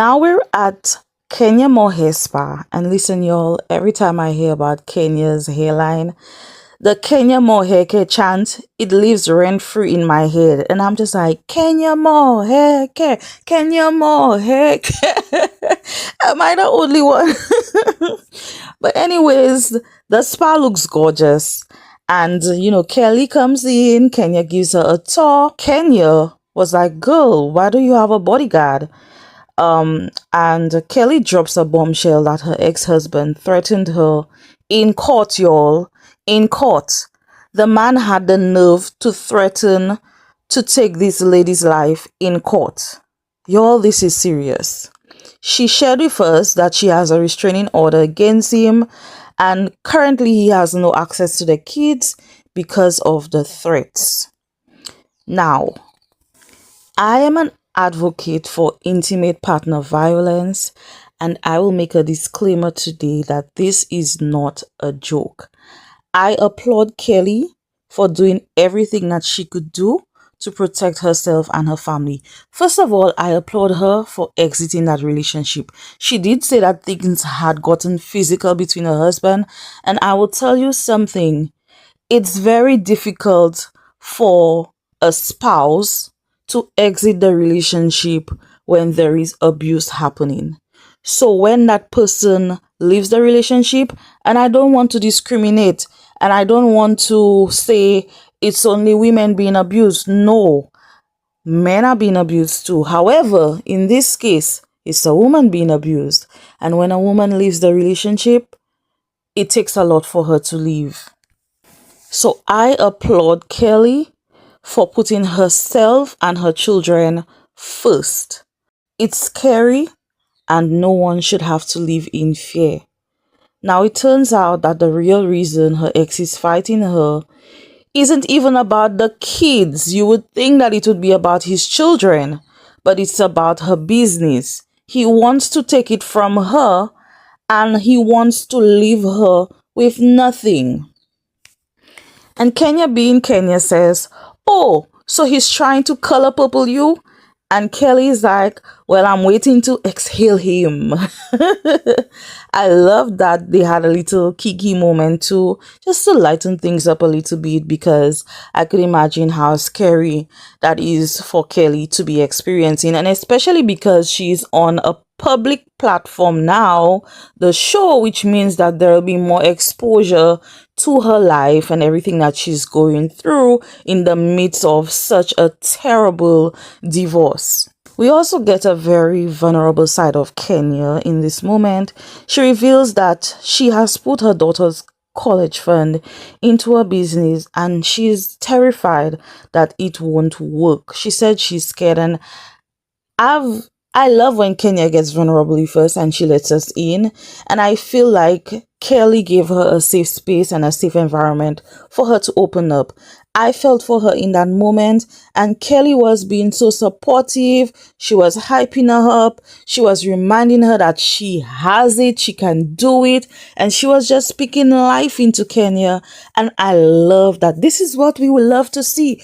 Now we're at Kenya Mohair Spa. And listen, y'all, every time I hear about Kenya's hairline, the Kenya Mohair Care chant, it lives rent free in my head. And I'm just like, Kenya Mohair Care, Kenya Mohair Care. Am I the only one? But anyways, the spa looks gorgeous. And, Kelly comes in, Kenya gives her a tour. Kenya was like, girl, why do you have a bodyguard? And Keli drops a bombshell that her ex-husband threatened her in court, y'all. In court. The man had the nerve to threaten to take this lady's life in court. Y'all, this is serious. She shared with us that she has a restraining order against him, and currently he has no access to the kids because of the threats. Now, I am an advocate for intimate partner violence, and I will make a disclaimer today that this is not a joke. I applaud Keli for doing everything that she could do to protect herself and her family. First of all, I applaud her for exiting that relationship. She did say that things had gotten physical between her husband, and I will tell you something. It's very difficult for a spouse to exit the relationship when there is abuse happening. So when that person leaves the relationship, and I don't want to discriminate, and I don't want to say it's only women being abused. No, men are being abused too. However, in this case, it's a woman being abused. And when a woman leaves the relationship, it takes a lot for her to leave. So I applaud Keli for putting herself and her children first. It's scary, and no one should have to live in fear. Now it turns out that the real reason her ex is fighting her isn't even about the kids. You would think that it would be about his children, but it's about her business. He wants to take it from her, and he wants to leave her with nothing. And Kenya being Kenya says, oh, so he's trying to color purple you? And Kelly's like, well, I'm waiting to exhale him. I love that they had a little kiki moment too, just to lighten things up a little bit, because I could imagine how scary that is for Keli to be experiencing. And especially because she's on a public platform now, the show, which means that there will be more exposure to her life and everything that she's going through in the midst of such a terrible divorce. We also get a very vulnerable side of Kenya in this moment. She reveals that she has put her daughter's college fund into a business, and she's terrified that it won't work. She said she's scared, and I love when Kenya gets vulnerable first and she lets us in. And I feel like Keli gave her a safe space and a safe environment for her to open up. I felt for her in that moment, and Keli was being so supportive. She was hyping her up. She was reminding her that she has it, she can do it, and she was just speaking life into Kenya. And I love that. This is what we would love to see.